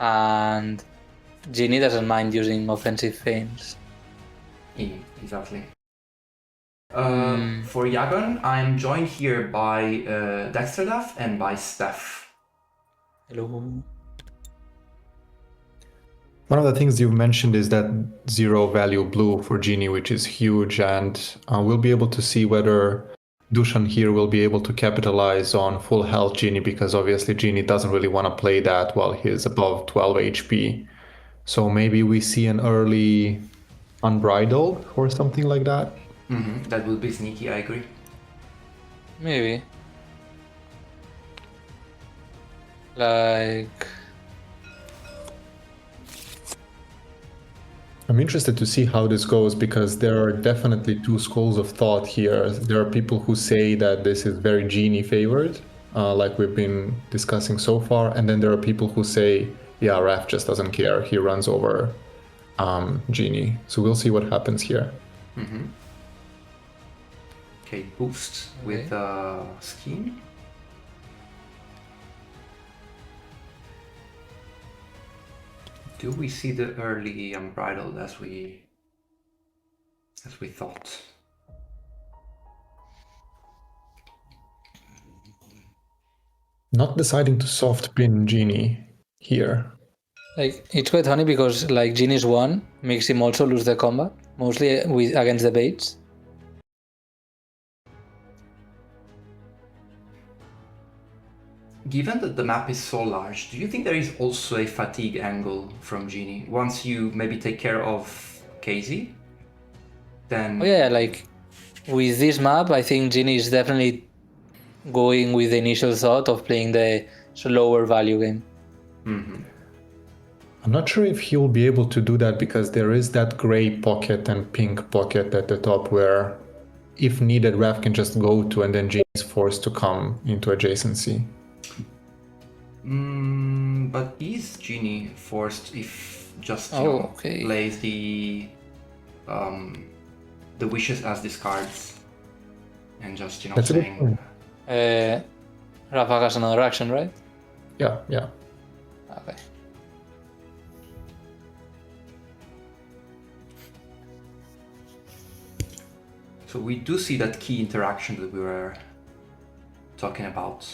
and Genie doesn't mind using offensive feints. Exactly. For Yagon, I'm joined here by Dexterdaf and by Steph. Hello. One of the things you've mentioned is that zero value blue for Genie, which is huge, and we'll be able to see whether Dusan here will be able to capitalize on full health Genie, because obviously Genie doesn't really want to play that while he's above 12 HP. So maybe we see an early Unbridled or something like that. That would be sneaky, I agree. Maybe. Like... I'm interested to see how this goes, because there are definitely two schools of thought here. There are people who say that this is very Genie favored, like we've been discussing so far, and then there are people who say, yeah, Raph just doesn't care, he runs over Genie. So we'll see what happens here. Okay, boost with Scheme. Do we see the early Unbridled as we thought? Not deciding to soft pin Genie here. Like, it's quite funny because, like, Genie's 1 makes him also lose the combat, mostly against the baits. Given that the map is so large, do you think there is also a fatigue angle from Genie? Once you maybe take care of Casey, then... Oh yeah, like, with this map, I think Genie is definitely going with the initial thought of playing the slower value game. I'm not sure if he will be able to do that, because there is that gray pocket and pink pocket at the top where, if needed, Raph can just go to, and then Genie is forced to come into adjacency. But is Genie forced if just plays the wishes as discards and just That's saying... Rafa has another action, right? Yeah. Okay. So we do see that key interaction that we were talking about.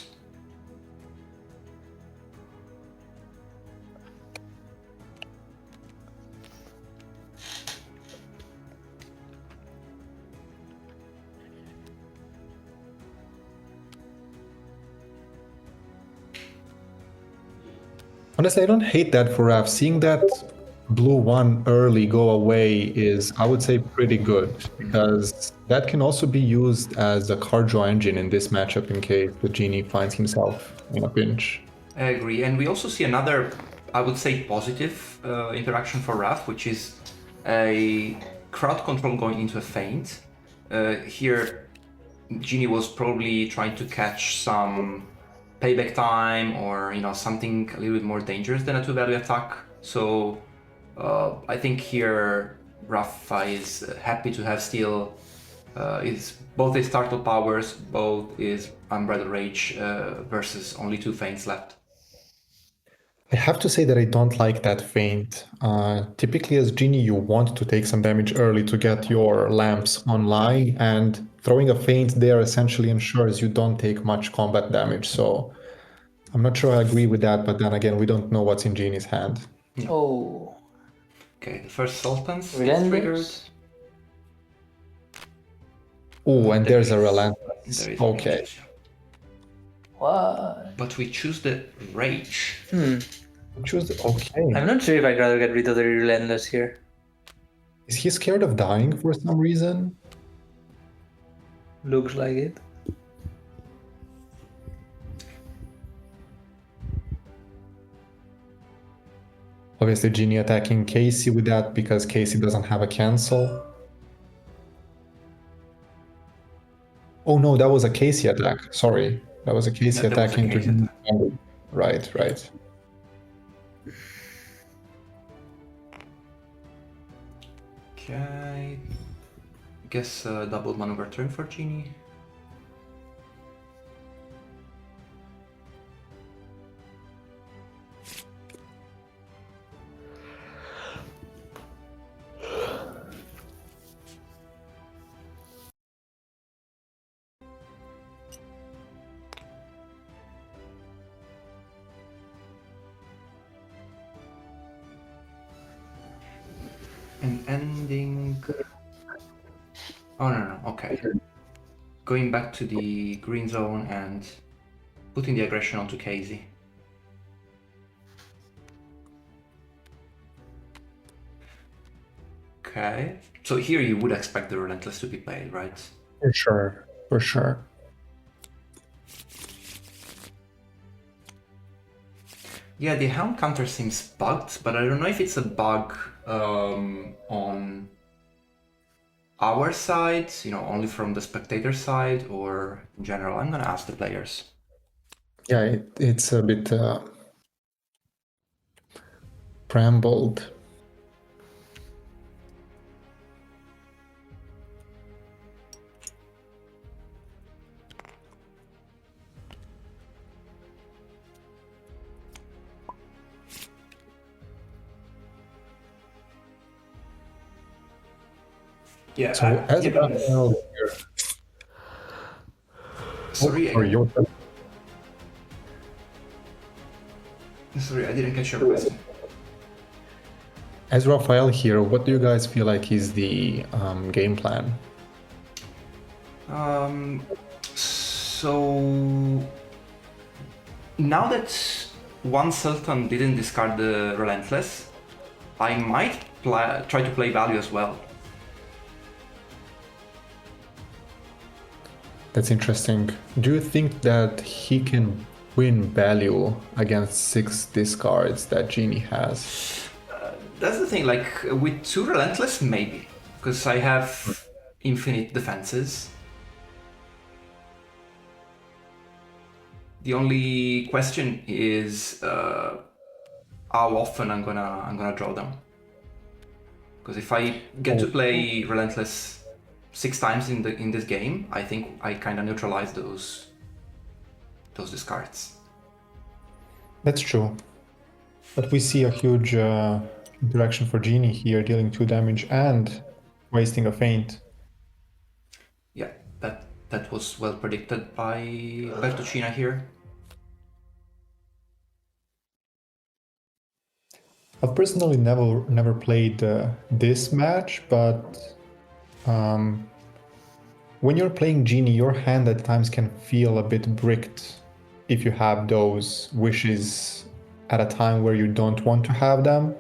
Honestly, I don't hate that for Raph. Seeing that blue 1 early go away is, I would say, pretty good, because that can also be used as a card draw engine in this matchup in case the Genie finds himself in a pinch. I agree, and we also see another, I would say, positive interaction for Raph, which is a crowd control going into a feint. Here, Genie was probably trying to catch some payback time, or something a little bit more dangerous than a 2-value attack. So I think here Rafa is happy to have still both his startle powers, both his Unbridled Rage versus only 2 feints left. I have to say that I don't like that feint. Typically as Genie, you want to take some damage early to get your lamps online, and throwing a feint there essentially ensures you don't take much combat damage. So I'm not sure I agree with that, but then again, we don't know what's in Genie's hand. Yeah. Oh. Okay, the first Sultans is Relentless. triggered. Oh, and there's a Relentless. Okay. What? But we choose the Rage. Okay. I'm not sure if I'd rather get rid of the Relentless here. Is he scared of dying for some reason? Looks like it. Obviously, Genie attacking Casey with that because Casey doesn't have a cancel. Oh no, that was a Casey attack. Sorry. That was a Casey attack into him. Right. Okay. Guess double maneuver turn for Genie. And ending... Oh, no, okay. Going back to the green zone and putting the aggression onto Casey. Okay. So here you would expect the Relentless to be played, right? For sure, for sure. Yeah, the Hound counter seems bugged, but I don't know if it's a bug on our side, only from the spectator side, or in general. I'm gonna ask the players. Yeah, it's a bit brambled. Yeah. So as Raphael here, Sorry, Sorry, I didn't catch your question. As Raphael here, what do you guys feel like is the game plan? So now that one Sultan didn't discard the Relentless, I might try to play value as well. That's interesting. Do you think that he can win value against 6 discards that Genie has? That's the thing, like with 2 Relentless, maybe, because I have infinite defenses. The only question is how often I'm gonna draw them. Because if I get to play Relentless 6 times in this game, I think I kind of neutralize those discards. That's true. But we see a huge interaction for Genie here, dealing 2 damage and wasting a feint. Yeah, that was well predicted by Bertuccina here. I've personally never played this match, but when you're playing Genie, your hand at times can feel a bit bricked if you have those wishes at a time where you don't want to have them.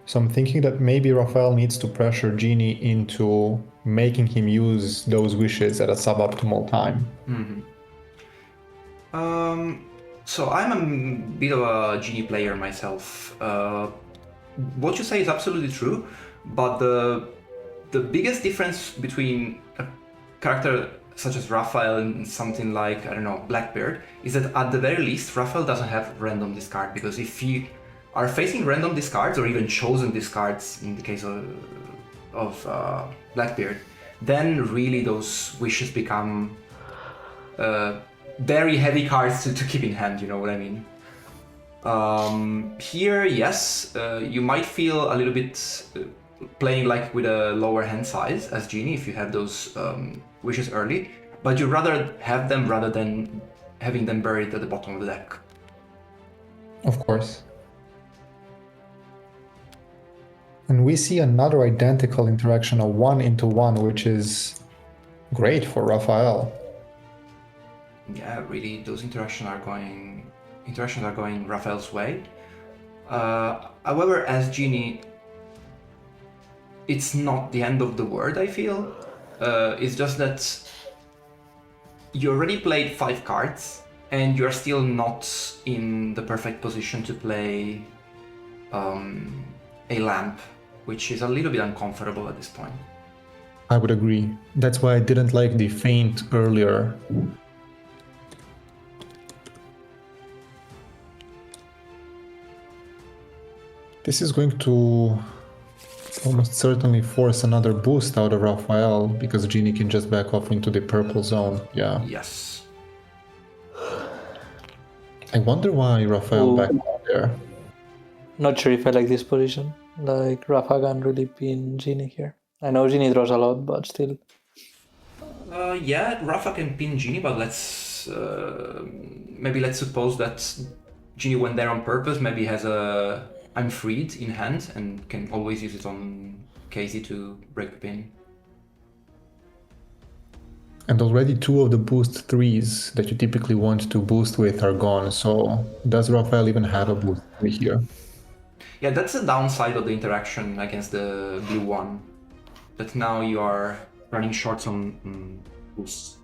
So I'm thinking that maybe Raphael needs to pressure Genie into making him use those wishes at a suboptimal time. So I'm a bit of a Genie player myself. What you say is absolutely true, but the biggest difference between a character such as Raphael and something like, I don't know, Blackbeard, is that at the very least, Raphael doesn't have random discard, because if you are facing random discards, or even chosen discards in the case of Blackbeard, then really those wishes become very heavy cards to keep in hand, you know what I mean? Here, yes, you might feel a little bit playing like with a lower hand size as Genie if you have those wishes early, but you'd rather have them rather than having them buried at the bottom of the deck. Of course. And we see another identical interaction, a 1-into-1, which is great for Raphael. Yeah, really, those interactions are going Raphael's way. However, as Genie, it's not the end of the world, I feel. It's just that you already played 5 cards, and you're still not in the perfect position to play a lamp, which is a little bit uncomfortable at this point. I would agree. That's why I didn't like the feint earlier. This is going to almost certainly force another boost out of Raphael, because Genie can just back off into the purple zone. Yeah. Yes. I wonder why Raphael backed out there. Not sure if I like this position. Like, Rafa can really pin Genie here. I know Genie draws a lot, but still. Yeah, Rafa can pin Genie, but let's suppose that Genie went there on purpose. Maybe has a I'm freed in hand and can always use it on Casey to break the pin. And already 2 of the boost 3s that you typically want to boost with are gone, so does Raphael even have a boost 3 here? Yeah, that's the downside of the interaction against the blue one. That now you are running short on boosts.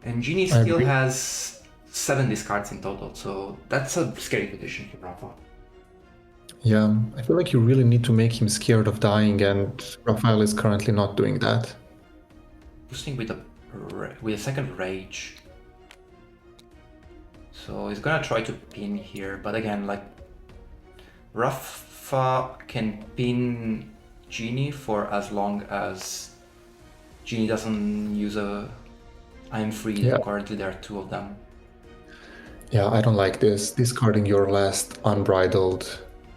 And Genie still has 7 discards in total, so that's a scary position for Rafa. Yeah, I feel like you really need to make him scared of dying, and Raphael is currently not doing that. Boosting with a second rage. So he's gonna try to pin here, but again, like Rafa can pin Genie for as long as Genie doesn't use a I'm free. Yeah. Currently there are 2 of them. Yeah, I don't like this. Discarding your last unbridled.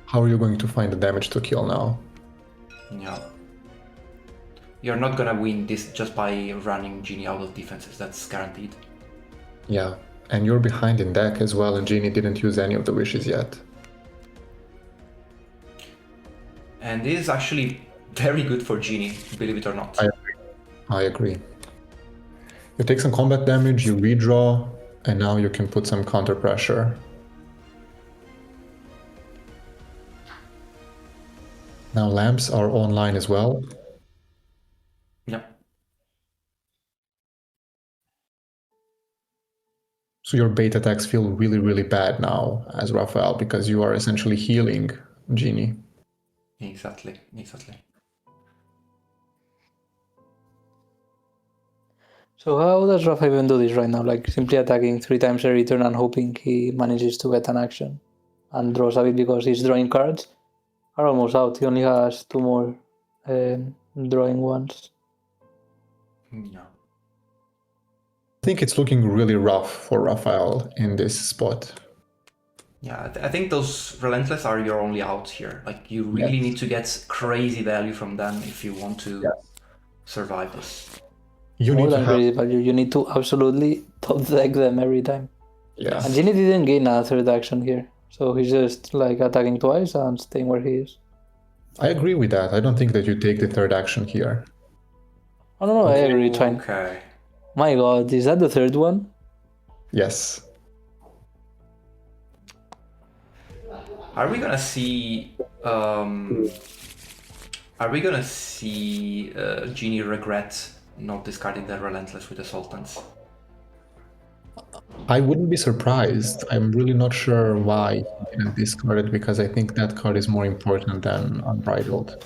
How are you going to find the damage to kill now? Yeah. You're not gonna win this just by running Genie out of defenses, that's guaranteed. Yeah, and you're behind in deck as well, and Genie didn't use any of the wishes yet. And this is actually very good for Genie, believe it or not. I agree. You take some combat damage, you redraw, and now you can put some counter pressure. Now lamps are online as well. Yep. So your bait attacks feel really, really bad now as Raphael because you are essentially healing Genie. Exactly. So how does Rafa even do this right now? Like simply attacking 3 times every turn and hoping he manages to get an action and draws a bit because he's drawing cards are almost out. He only has 2 more drawing ones. Yeah. I think it's looking really rough for Raphael in this spot. Yeah, I think those Relentless are your only out here. Like, you really need to get crazy value from them if you want to survive this. You More need to than have... crazy value, you need to absolutely top deck them every time. Yeah. And Genie didn't gain a 3rd action here, so he's just like attacking twice and staying where he is. I agree with that. I don't think that you take the 3rd action here. Oh no, I agree, trying. Okay. My god, is that the 3rd one? Yes. Are we gonna see Genie regret not discarding the Relentless with the Sultans? I wouldn't be surprised. I'm really not sure why he didn't discard it because I think that card is more important than Unbridled.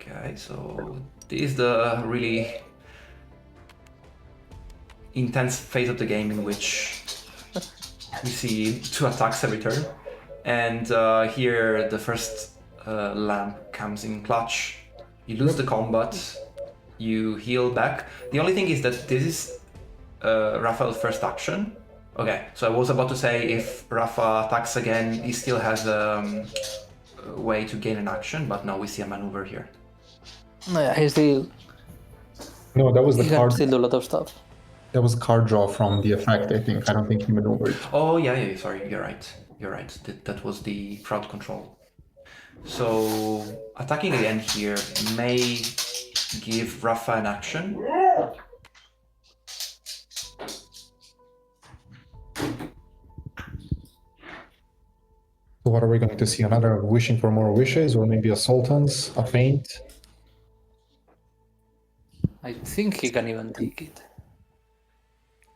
Okay, so this is the really intense phase of the game in which we see 2 attacks every turn, and here the first lamp comes in clutch. You lose the combat, you heal back. The only thing is that this is Raphael's first action. Okay, so I was about to say if Rafa attacks again, he still has a way to gain an action, but no, we see a maneuver here. Yeah, he still... No, that was the he card. can still do a lot of stuff. That was card draw from the effect, I think. I don't think he maneuvered. Oh, yeah, sorry, you're right. That was the crowd control. So, attacking again here may give Rafa an action. So what are we going to see? Another wishing for more wishes, or maybe a Sultan's, a feint? I think he can even take it.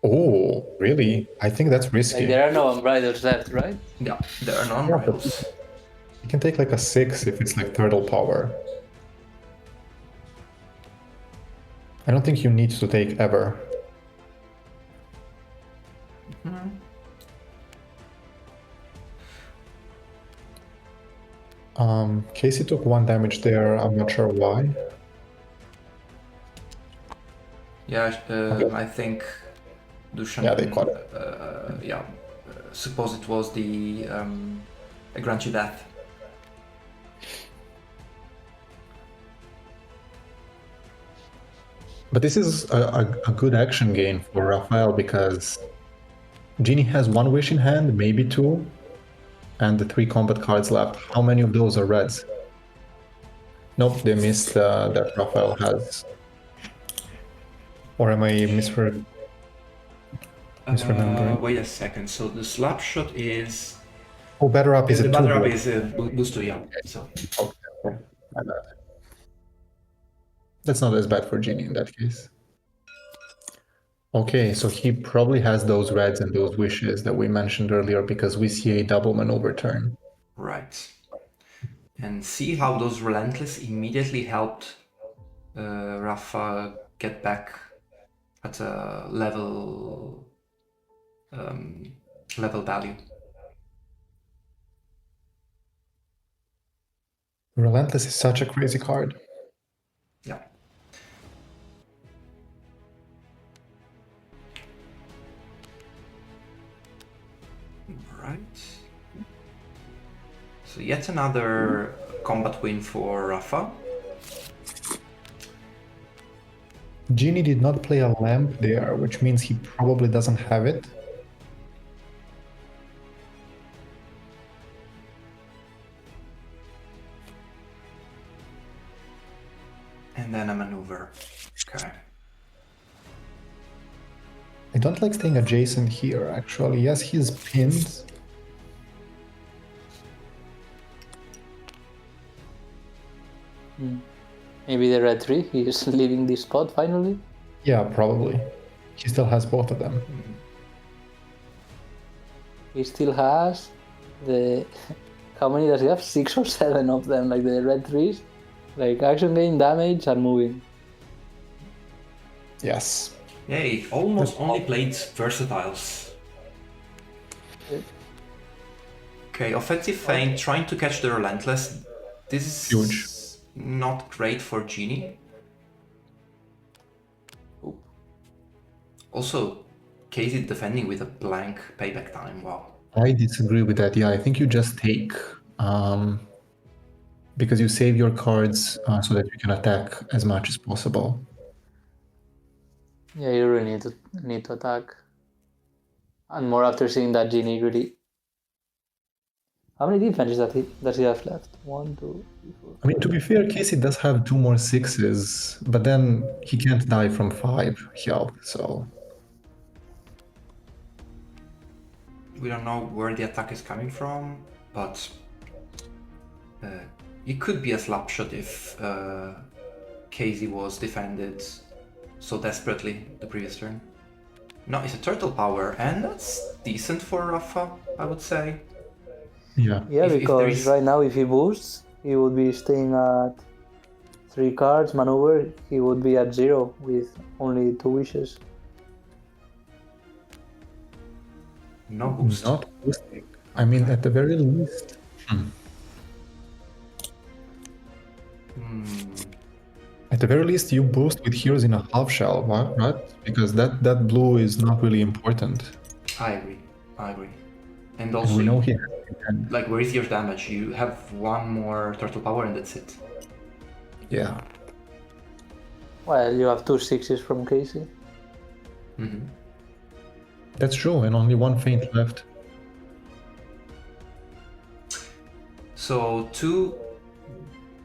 Oh, really? I think that's risky. Like, there are no unbridled left, right? Yeah, there are no unbridles. You can take like a 6 if it's like turtle power. I don't think you need to take ever. Casey took 1 damage there. I'm not sure why. Yeah, I think Dusan. Yeah, they caught it. Suppose it was the grant you death. But this is a good action gain for Raphael because Genie has 1 wish in hand, maybe 2, and the 3 combat cards left. How many of those are reds? Nope, they missed that Raphael has. Or am I misremembering? Wait a second. So the slap shot is Oh, better up is the a 2 batter up block. is boost to, yeah. So Okay, my bad. That's not as bad for Genie in that case. Okay, so he probably has those reds and those wishes that we mentioned earlier because we see a double maneuver turn. right. And see how those relentless immediately helped Rafa get back at a level value. Relentless is such a crazy card. Yeah. Right. So yet another combat win for Rafa. Genie did not play a lamp there, which means he probably doesn't have it. And then a maneuver. Okay. I don't like staying adjacent here, actually. Yes, he's pinned. Maybe the red 3 is leaving this spot finally. Yeah, probably. He still has both of them. He still has the... How many does he have? 6 or 7 of them, like the red 3s. Like action gain, damage, and moving. Yes. Yeah, he almost only played versatiles. Okay, offensive feint, trying to catch the relentless. This is Huge. not great for Genie. Also, Casey defending with a blank payback time. Wow. I disagree with that. Yeah, I think you just take because you save your cards so that you can attack as much as possible. Yeah, you really need to attack. And more after seeing that Genie really... How many defenses does he have left? 1, 2, 3, 4. I mean, to be fair, Casey does have 2 more 6s, but then he can't die from 5 health, so... We don't know where the attack is coming from, but it could be a slap shot if Casey was defended so desperately the previous turn. No, it's a turtle power, and that's decent for Rafa, I would say. Yeah. Yeah, If because there is... right now if he boosts, he would be staying at 3 cards, maneuver, he would be at 0 with only 2 wishes. No boost. Not boosting. I mean, at the very least... At the very least, you boost with heroes in a half shell, right? Because that blue is not really important. I agree. And And also, we know he has like, where is your damage? You have 1 more turtle power and that's it. Yeah. Well, you have 2 6s from Casey. That's true, and only 1 feint left. So 2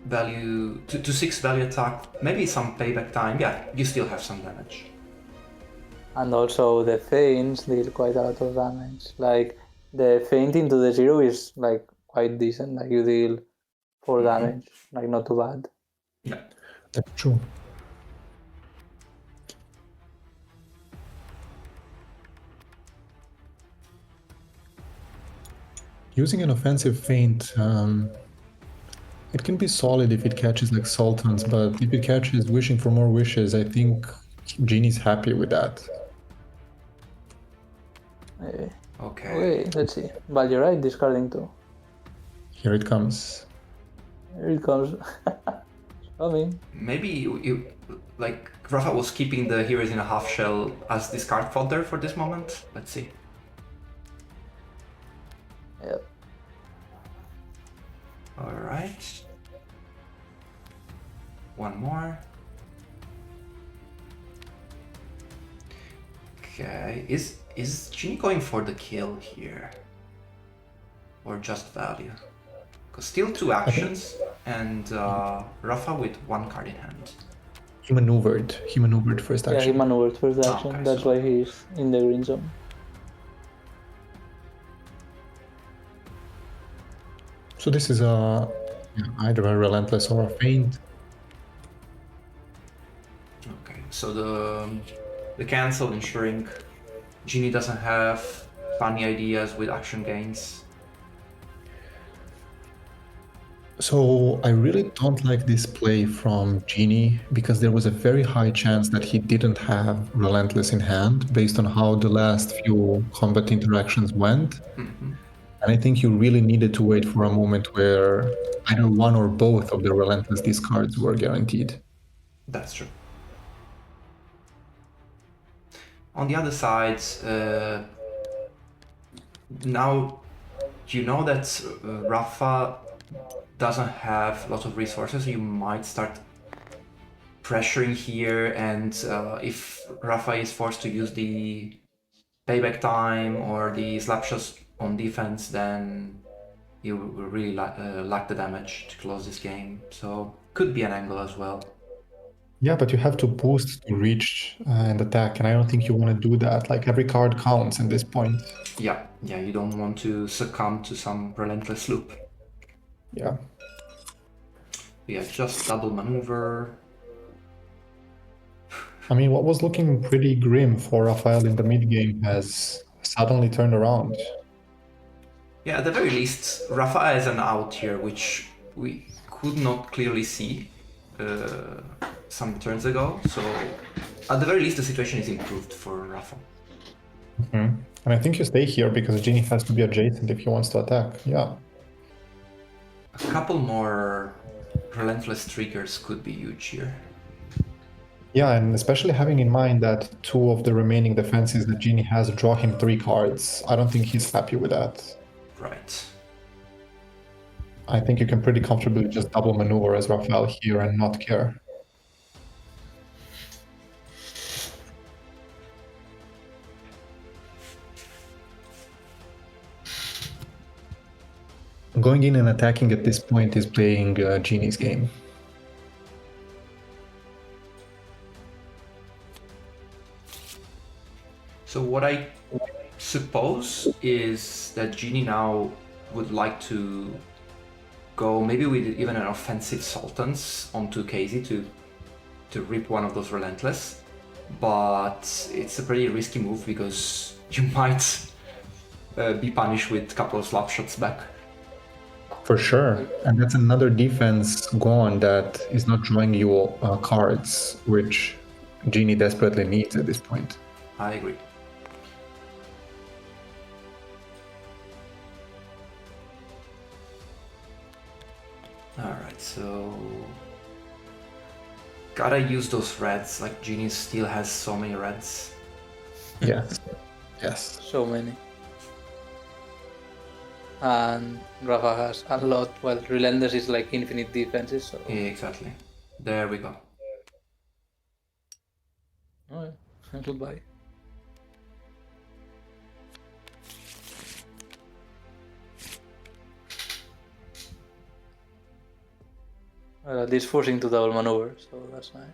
6 value attack, maybe some payback time. Yeah, you still have some damage. And also the feints deal quite a lot of damage. Like the feint into the 0 is like quite decent. Like you deal 4 damage, like not too bad. Yeah. That's true. Using an offensive feint, it can be solid if it catches like Sultans, but if it catches Wishing for More Wishes, I think Genie's happy with that. Maybe. Okay. Okay, let's see. But you're right, discarding 2. Here it comes. Here it comes. Coming. Maybe you like Rafa was keeping the heroes in a half shell as discard fodder for this moment. Let's see. Yep. All right. 1 more. Okay. Is Genie going for the kill here? Or just value? Because still 2 actions, and Rafa with 1 card in hand. He maneuvered first Yeah, he action. maneuvered first action. Okay, That's so- why he's in the green zone. So this is either a relentless or a feint. Okay, so the cancel ensuring Genie doesn't have funny ideas with action gains. So I really don't like this play from Genie because there was a very high chance that he didn't have Relentless in hand based on how the last few combat interactions went. Mhm. And I think you really needed to wait for a moment where either one or both of the Relentless discards were guaranteed. That's true. On the other side, now you know that Rafa doesn't have a lot of resources. You might start pressuring here, and if Rafa is forced to use the payback time or the slapshots on defense, then you will really lack the damage to close this game. So could be an angle as well. Yeah, but you have to boost to reach and attack, and I don't think you want to do that. Like every card counts at this point. Yeah, you don't want to succumb to some relentless loop. Yeah. Yeah, just double maneuver. I mean, what was looking pretty grim for Raphael in the mid game has suddenly turned around. Yeah, at the very least, Rafa has an out here, which we could not clearly see some turns ago. So, at the very least, the situation is improved for Rafa. And I think you stay here because Genie has to be adjacent if he wants to attack. Yeah. A couple more relentless triggers could be huge here. Yeah, and especially having in mind that 2 of the remaining defenses that Genie has draw him 3 cards. I don't think he's happy with that. Right. I think you can pretty comfortably just double maneuver as Raphael here and not care. Going in and attacking at this point is playing Genie's game. So what I suppose is that Genie now would like to go maybe with even an offensive Sultans onto Casey to rip one of those relentless, but it's a pretty risky move because you might be punished with a couple of slap shots back. For sure. And that's another defense gone that is not drawing you cards, which Genie desperately needs at this point. I agree. Alright, so gotta use those reds, like Genie still has so many reds. Yes. Yes. So many. And Rafa has a lot. Well, Relentless is like infinite defenses, so. Yeah, exactly. There we go. Alright, goodbye. This forcing to double maneuver, so that's nice.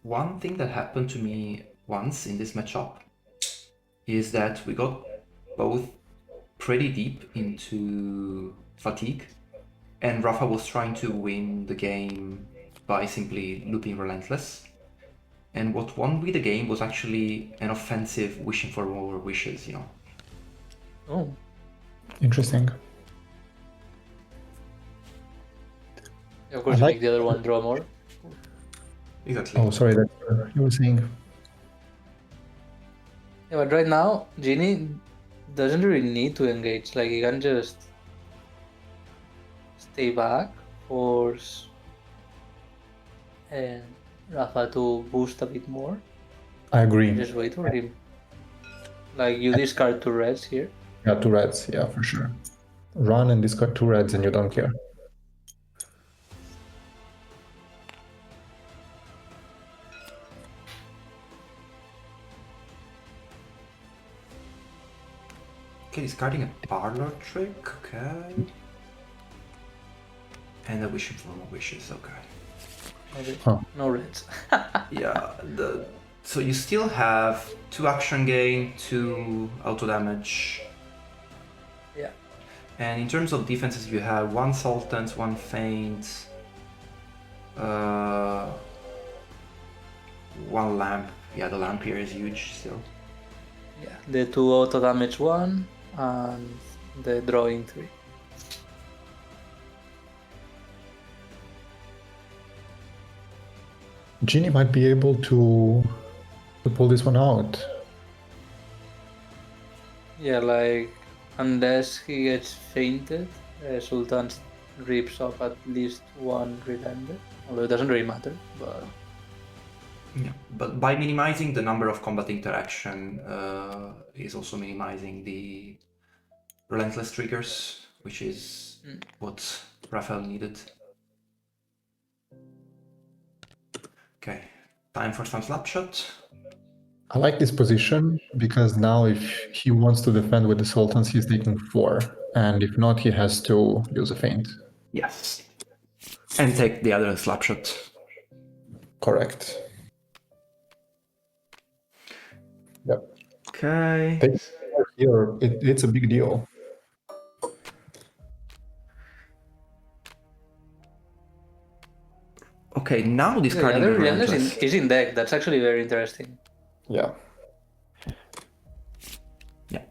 One thing that happened to me once in this matchup is that we got both pretty deep into fatigue, and Rafa was trying to win the game by simply looping Relentless. And what won me the game was actually an offensive wishing for more wishes, you know. Oh, Interesting. of course, I you like- make the other one draw more. Exactly. Oh, sorry, that you were saying. Yeah, but right now, Genie doesn't really need to engage. Like, he can just stay back, force and Rafa to boost a bit more. I agree. And just wait for him. Like, you discard 2 reds here. Yeah, 2 reds. Yeah, for sure. Run and discard 2 reds and you don't care. Okay, discarding a parlor trick, okay. And a wish of normal wishes, okay. Okay. Huh. No reds. Yeah, so you still have 2 action gain, 2 auto damage. Yeah. And in terms of defenses, you have 1 Sultans, 1 Feint, 1 Lamp. Yeah, the Lamp here is huge still. Yeah. The 2 auto damage 1 and the drawing 3. Genie might be able to pull this one out. Yeah, like unless he gets fainted, Sultan rips off at least 1 remember. Although it doesn't really matter, but Yeah, but by minimizing the number of combat interaction is also minimizing the relentless triggers, which is what Raphael needed. Okay, time for some slapshot. I like this position because now if he wants to defend with the Sultans, he's taking 4. And if not, he has to use a feint. Yes. And take the other slapshot. Correct. Yep. Okay. Taking 4 here, it's a big deal. Okay, now the discarding other the relentless. is in deck. That's actually very interesting. Yeah. Yeah.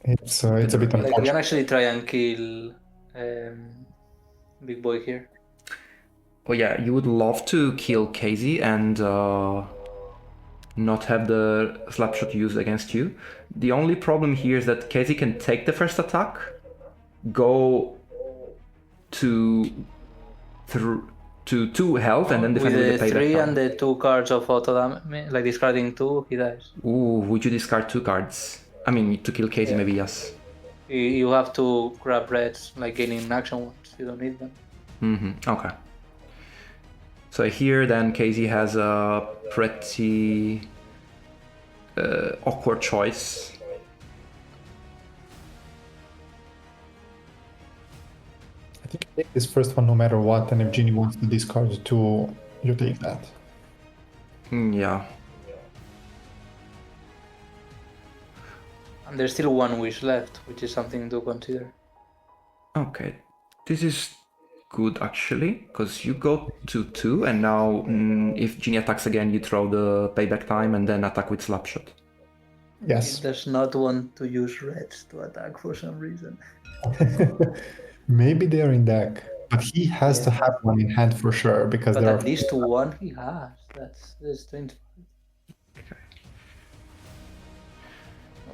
It's a bit Like we unfortunate. can actually try and kill Big Boy here. Oh yeah, you would love to kill Casey and not have the slapshot used against you. The only problem here is that Casey can take the first attack, go to 2 health, and then defend with With the the payback 3 time. and the 2 cards of auto damage, like discarding 2, he dies. Ooh, would you discard 2 cards? I mean, to kill Casey, Yeah. maybe yes. You have to grab reds, like gaining action ones. You don't need them. Okay. So here then Casey has a pretty awkward choice. I think you take this first one no matter what, and if Genie wants to discard 2, you take that. Yeah. And there's still 1 wish left, which is something to consider. Okay. This is good actually, because you go to 2, and now if Genie attacks again, you throw the payback time and then attack with slapshot. Yes. He does not want to use reds to attack for some reason. Maybe they're in deck, but he has to have one in hand for sure because But there are. at least 1 he has. That's the strange part.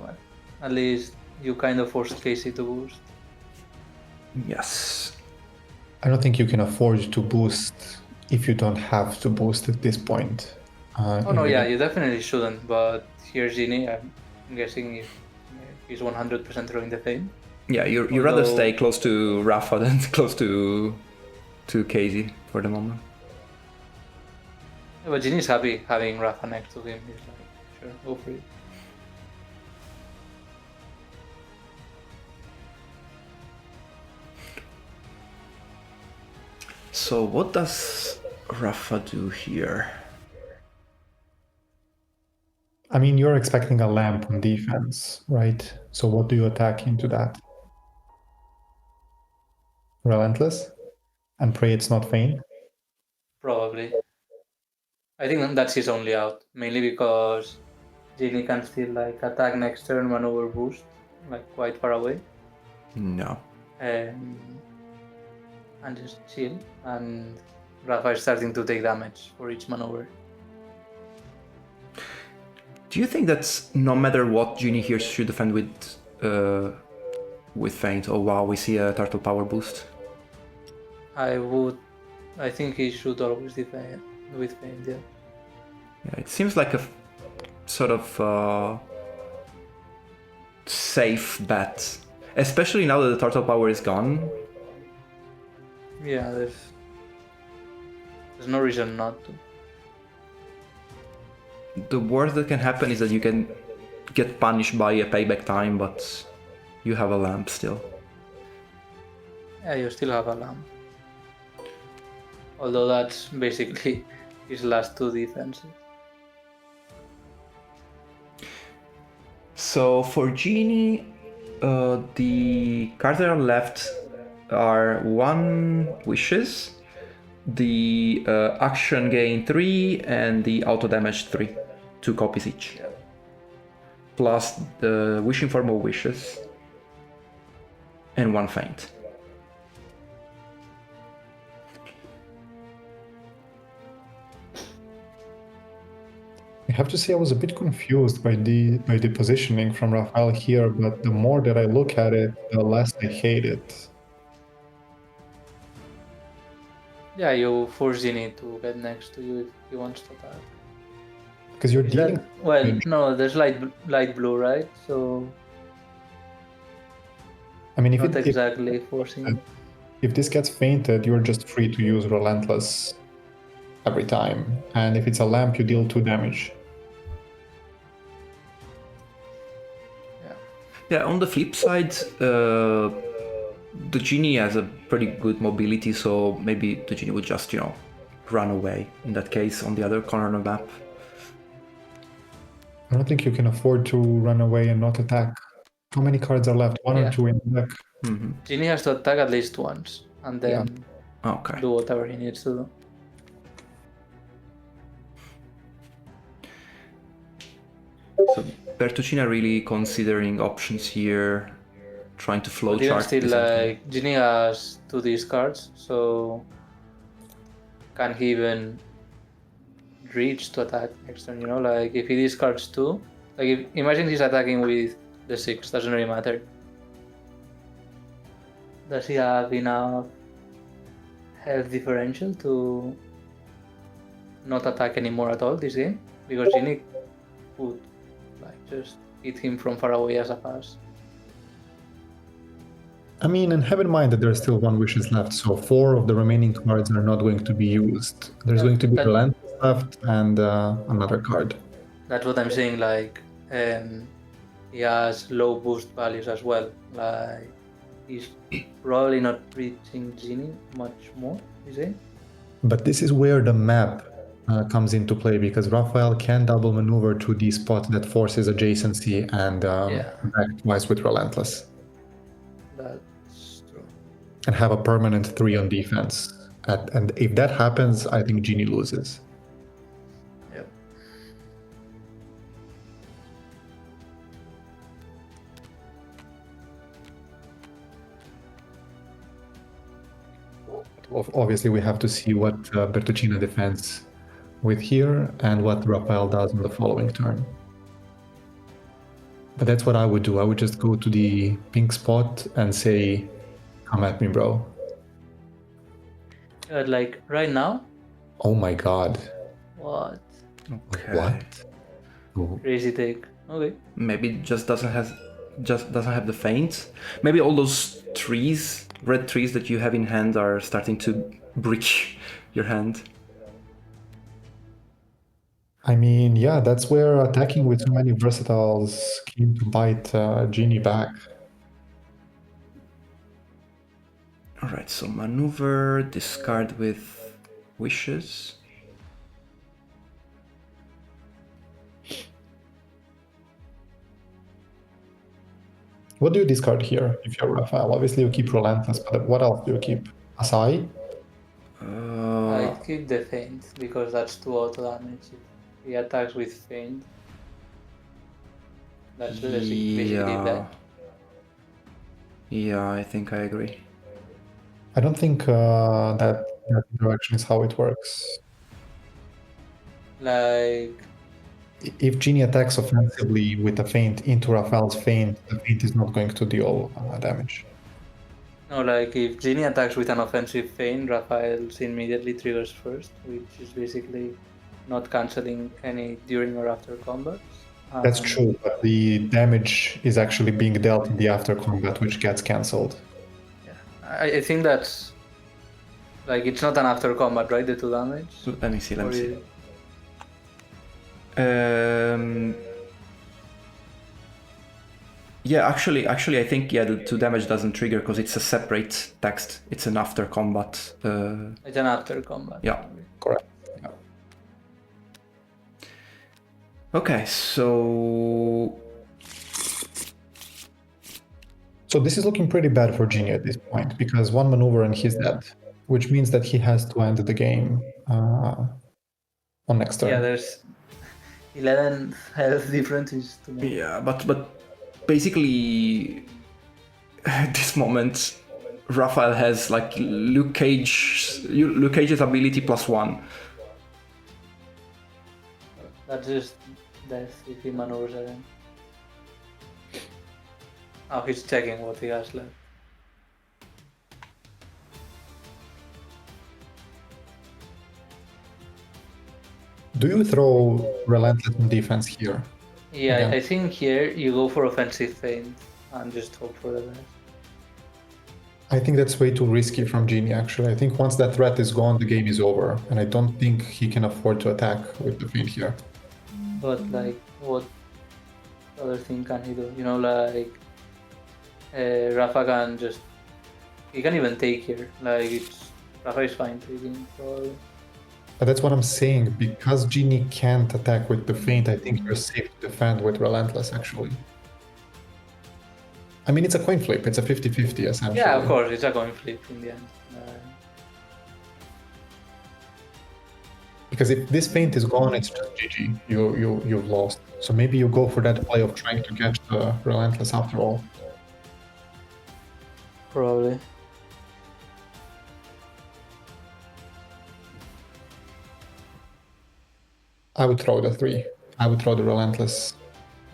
Well, at least you kind of forced Casey to boost. Yes. I don't think you can afford to boost if you don't have to boost at this point. Oh no, yeah, you definitely shouldn't. But here's Genie. I'm guessing if he's 100% throwing the fame. Yeah, you rather stay close to Rafa than close to Casey for the moment. Yeah, but Genie's happy having Rafa next to him. He's like, sure, go for it. So what does Rafa do here? I mean, you're expecting a lamp on defense, right? So what do you attack into that? Relentless? And pray it's not Feint? Probably. I think that's his only out, mainly because Genie can still like attack next turn, maneuver boost, like quite far away, No. and just chill. And Rafa is starting to take damage for each maneuver. Do you think that no matter what, Genie here should defend with Feint? Oh wow, we see a turtle power boost. I think he should always defend with Feint, yeah. Yeah, it seems like a sort of safe bet, especially now that the turtle power is gone. Yeah, there's no reason not to. The worst that can happen is that you can get punished by a payback time, but you have a lamp still. Yeah, you still have a lamp. Although that's basically his last two defenses. So for Genie, the cards that are left are 1 wishes, the action gain 3, and the auto damage 3, 2 copies each. Yeah. Plus the wishing for more wishes, and 1 feint. I have to say I was a bit confused by the positioning from Raphael here, but the more that I look at it, the less I hate it. Yeah, you force Genie to get next to you if he wants to attack. Because you're Is dealing that, well, damage. no, there's light blue, right? So I mean, not exactly forcing. if this gets fainted, you're just free to use Relentless every time. And if it's a lamp, you deal 2 damage. Yeah, on the flip side, the Genie has a pretty good mobility, so maybe the Genie would just, run away in that case on the other corner of the map. I don't think you can afford to run away and not attack. How many cards are left? 1 or 2 in the deck? Genie has to attack at least once and then Okay. do whatever he needs to do. So Bertuccina really considering options here, trying to flow But even chart. still, like, Genie has 2 discards, so can he even reach to attack next turn, Like, if he discards 2, like, imagine he's attacking with the 6, doesn't really matter. Does he have enough health differential to not attack anymore at all this game? Because Genie could, like, just hit him from far away as a pass. I mean, and have in mind that there are still 1 wishes left, so 4 of the remaining cards are not going to be used. There's going to be Relentless left and another card. That's what I'm saying, like, he has low boost values as well. Like, he's probably not reaching Genie much more, is he? But this is where the map comes into play, because Raphael can double maneuver to the spot that forces adjacency and attack twice with Relentless. That's true. And have a permanent 3 on defense. And if that happens, I think Genie loses. Yep. Obviously, we have to see what Bertuccina defends with here and what Raphael does on the following turn. But that's what I would do. I would just go to the pink spot and say, come at me, bro. Like, right now? Oh my god. What? Okay. What? Crazy take. Okay. Maybe it just doesn't have the feint. Maybe all those trees, red trees that you have in hand, are starting to breach your hand. I mean, yeah, that's where attacking with so many versatiles came to bite Genie back. Alright, so maneuver, discard with wishes. What do you discard here if you're Raphael? Obviously, you keep Relentless, but what else do you keep? Asai? I keep the feint because that's 2 auto damage. If he attacks with feint, that's basically that. Yeah, I think I agree. I don't think that interaction is how it works. Like, If Genie attacks offensively with a feint into Raphael's feint, the feint is not going to deal damage. no, like, if Genie attacks with an offensive feint, Raphael's immediately triggers first, which is basically not cancelling any during or after combat. That's true, but the damage is actually being dealt in the after combat, which gets cancelled. Yeah, I think that's, like, it's not an after combat, right? The 2 damage? Let me see. Yeah, actually, I think the 2 damage doesn't trigger because it's a separate text. It's an after combat. It's an after combat. Yeah. Correct. Yeah. Okay, so this is looking pretty bad for Genie at this point because one maneuver and he's dead, which means that he has to end the game on next turn. Yeah, there's 11 health differences to me. yeah, but basically, at this moment, Raphael has like Luke Cage's ability +1. That's just death if he maneuvers again. Oh, he's checking what he has left. Do you throw Relentless on defense here? Yeah, Again. I think here you go for offensive feint and just hope for the best. I think that's way too risky from Genie, actually. I think once that threat is gone, the game is over, and I don't think he can afford to attack with the feint here. But like, what other thing can he do? You know, like Rafa can just, he can even take here. Like Rafa is fine taking probably. But that's what I'm saying. Because Genie can't attack with the feint, I think you're safe to defend with Relentless, actually. I mean, it's a coin flip. It's a 50-50, essentially. Yeah, of course, it's a coin flip in the end. Because if this feint is gone, it's just GG. You've lost. So maybe you go for that play of trying to catch the Relentless after all. Probably. I would throw the 3. I would throw the Relentless.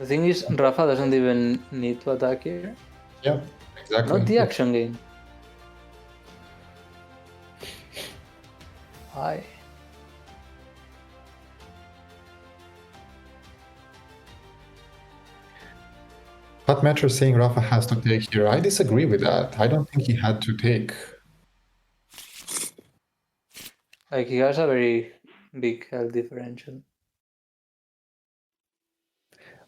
The thing is, Rafa doesn't even need to attack here. Yeah, exactly. Not the action game. Why? But Matcher is saying Rafa has to take here. I disagree with that. I don't think he had to take. Like, he has a very big health differential.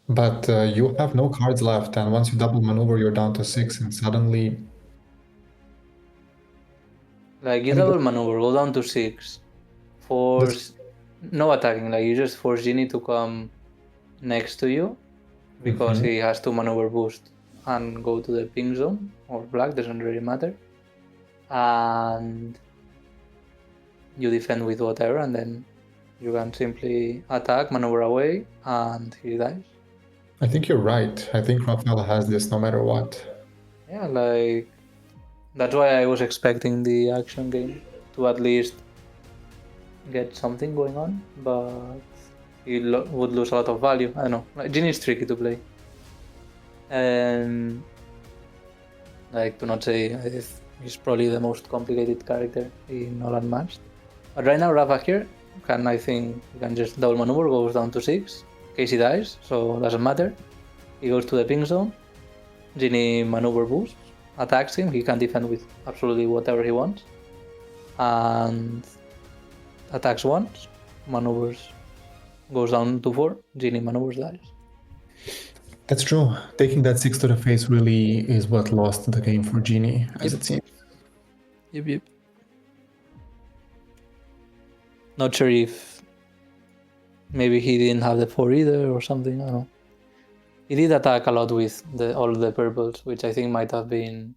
But you have no cards left, and once you double maneuver, you're down to 6, and suddenly... Like, you double maneuver, go down to 6. Force... No attacking, like, you just force Genie to come next to you, because he has to maneuver boost and go to the pink zone, or black, doesn't really matter. And you defend with whatever, and then you can simply attack, maneuver away, and he dies. I think you're right. I think Raphael has this no matter what. Yeah, like, that's why I was expecting the action game to at least get something going on, but he would lose a lot of value. I don't know. Like, Genie is tricky to play. And, like, to not say, he's probably the most complicated character in all Unmatched. But right now, Rafa here can, I think, he can just double maneuver, goes down to 6. Casey dies, so doesn't matter. He goes to the pink zone. Genie maneuver boost, attacks him. He can defend with absolutely whatever he wants. And attacks once, maneuvers, goes down to 4. Genie maneuvers, dies. That's true. Taking that 6 to the face really is what lost the game for Genie, as it seems. Yep. Not sure if maybe he didn't have the 4 either or something, I don't know. He did attack a lot with all the purples, which I think might have been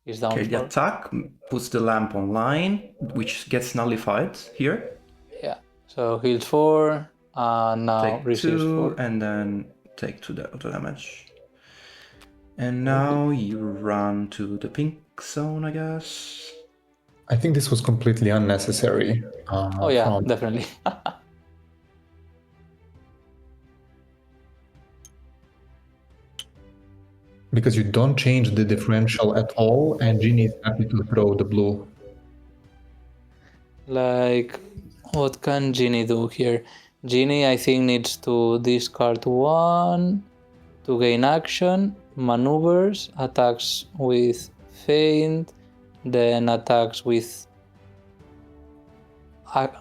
his downfall. Okay, the attack puts the lamp online, which gets nullified here. Yeah, so heals 4, and now Take receives 2, 4. and then take 2 damage. And now you run to the pink zone, I guess. I think this was completely unnecessary. Oh yeah, definitely. Because you don't change the differential at all, and Genie is happy to throw the blue. Like, what can Genie do here? Genie, I think, needs to discard 1 to gain action, maneuvers, attacks with feint, then attacks with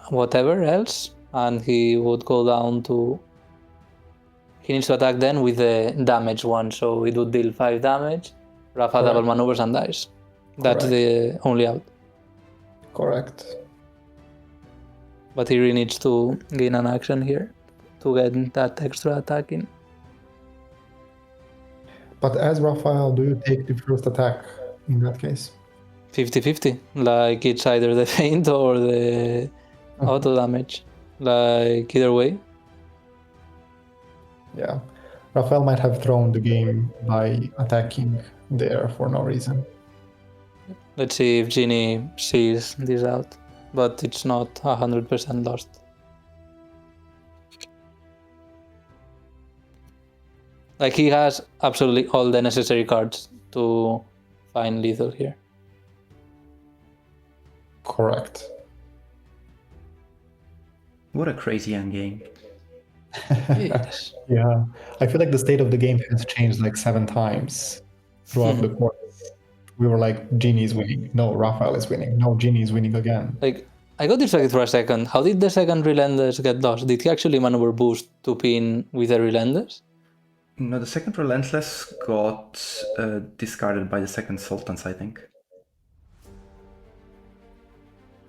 whatever else, and he would go down to... he needs to attack then with the damage one, so it would deal 5 damage. Rafa Correct. double maneuvers and dies. That's Correct. the only out. Correct. But he really needs to gain an action here to get that extra attack in. But as Raphael, do you take the first attack in that case? 50-50. Like it's either the feint or the auto damage. Like either way. Yeah. Raphael might have thrown the game by attacking there for no reason. Let's see if Genie sees this out. But it's not 100% lost. Like he has absolutely all the necessary cards to find lethal here. Correct. What a crazy endgame. Yes. Yeah. I feel like the state of the game has changed like 7 times throughout the course. We were like, Genie's winning. No, Raphael is winning. No, Genie's winning again. Like, I got distracted for a second. How did the second Relentless get lost? Did he actually maneuver boost to pin with the Relentless? No, the second Relentless got discarded by the second Sultans, I think.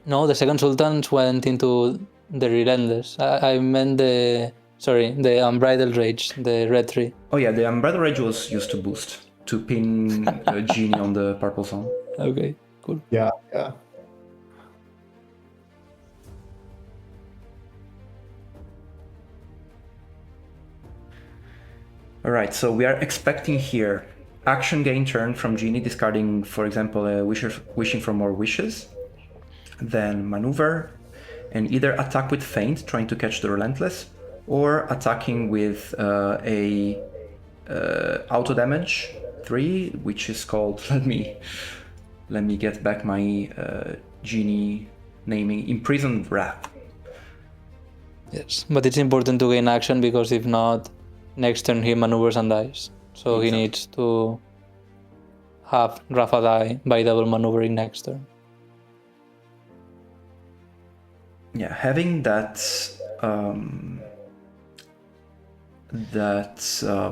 No, the second Sultans went into the Relentless. I meant the Unbridled Rage, the red 3. Oh yeah, the Unbridled Rage was used to boost, to pin Genie on the purple zone. Okay, cool. Yeah. Alright, so we are expecting here action gain turn from Genie, discarding, for example, wishing for more wishes. Then maneuver, and either attack with feint, trying to catch the Relentless, or attacking with a auto damage 3, which is called, let me get back my Genie naming, Imprisoned Wrath. Yes, but it's important to gain action because if not, next turn he maneuvers and dies. So Exactly. He needs to have Rafa die by double maneuvering next turn. Yeah, having that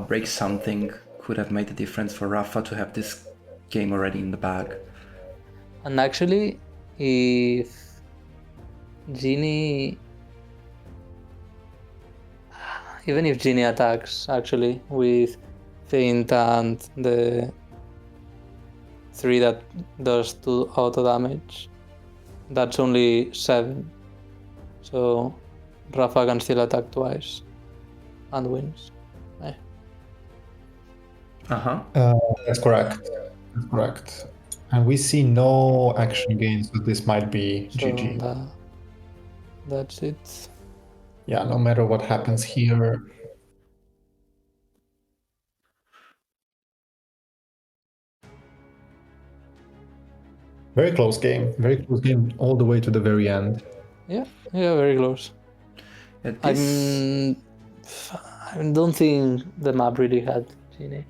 break something could have made a difference for Rafa to have this game already in the bag. And actually, if Genie... Even if Genie attacks, actually, with feint and the 3 that does 2 auto damage, that's only 7. So Rafa can still attack twice and wins. That's correct. That's correct. And we see no action gains, so this might be So GG. that's it. Yeah, no matter what happens here. Very close game all the way to the very end. Yeah, very close. I don't think the map really had Genie.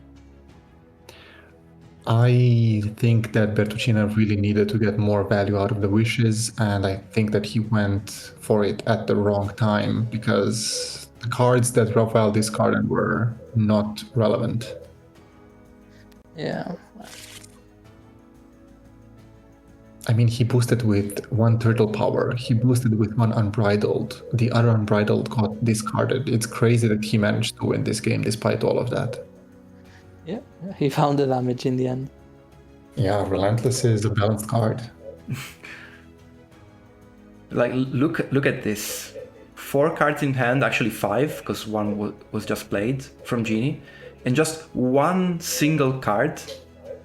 I think that Bertuccina really needed to get more value out of the wishes, and I think that he went for it at the wrong time because the cards that Raphael discarded were not relevant. Yeah. I mean, he boosted with 1 turtle power, he boosted with 1 unbridled, the other unbridled got discarded. It's crazy that he managed to win this game despite all of that. Yeah, he found the damage in the end. Yeah, Relentless is a balanced card. Like, look at this. 4 cards in hand, actually 5, because 1 was just played from Genie, and just 1 single card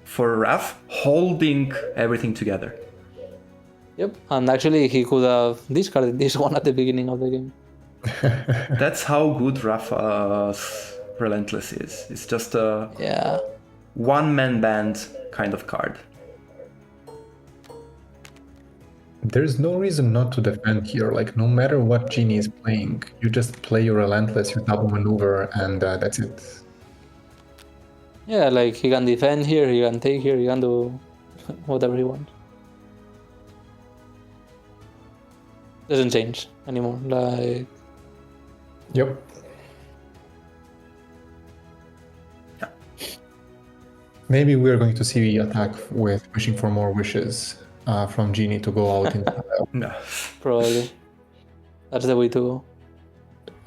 for Raph holding everything together. Yep, and actually he could have discarded this one at the beginning of the game. That's how good Rapha's Relentless is. It's just a one-man band kind of card. There's no reason not to defend here. Like, no matter what Genie is playing, you just play your Relentless, you double maneuver, and that's it. Yeah, like he can defend here, he can take here, he can do whatever he wants. Doesn't change anymore. Like, Yep. Maybe we're going to see attack with wishing for more wishes from Genie to go out in style. Yeah. Probably. That's the way to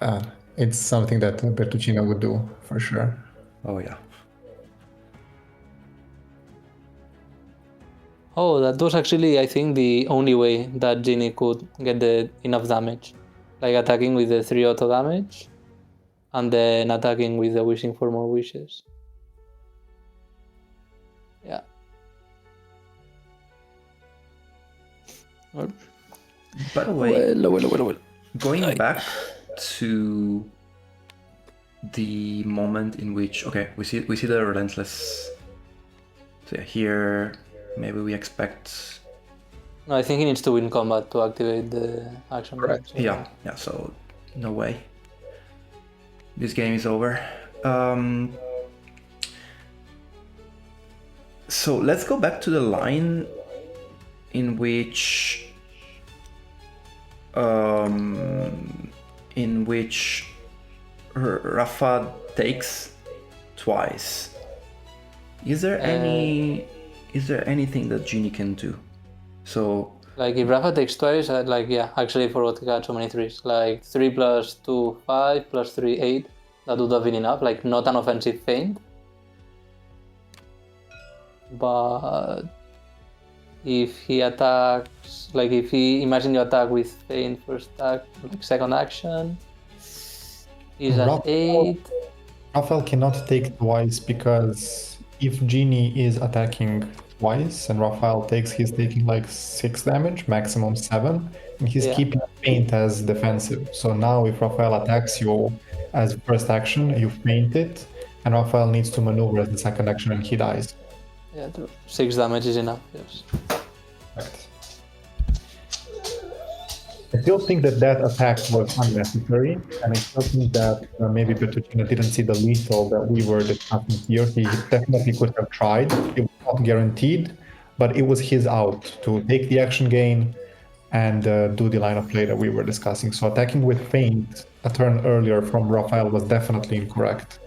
go. It's something that Bertuccina would do for sure. Oh yeah. Oh, that was actually, I think, the only way that Genie could get the enough damage. Like attacking with the 3 auto damage, and then attacking with the wishing for more wishes. Yeah. Well, By the way, well. going back to the moment in which we see the relentless. So yeah, here maybe we expect. No, I think he needs to win combat to activate the action. Correct. So Yeah. So no way. This game is over. So let's go back to the line in which Rafa takes twice. Is there anything that Genie can do? So like if Rafa takes twice, actually for what he got so many threes, like 3 plus 2, 5 plus 3, 8, that would have been enough, like not an offensive feint. But if he attacks, like if he, imagine you attack with feint first attack, like second action, is at 8. Raphael cannot take twice because if Genie is attacking twice and Raphael takes, he's taking like 6 damage, maximum 7, and he's keeping feint as defensive. So now if Raphael attacks you as first action, you feint it, and Raphael needs to maneuver as the second action and he dies. Yeah, 6 damage is enough, yes. Right. I still think that attack was unnecessary, and I still think that maybe Bertuccina didn't see the lethal that we were discussing here. He definitely could have tried. It was not guaranteed, but it was his out to take the action gain and do the line of play that we were discussing. So attacking with feint a turn earlier from Raphael was definitely incorrect.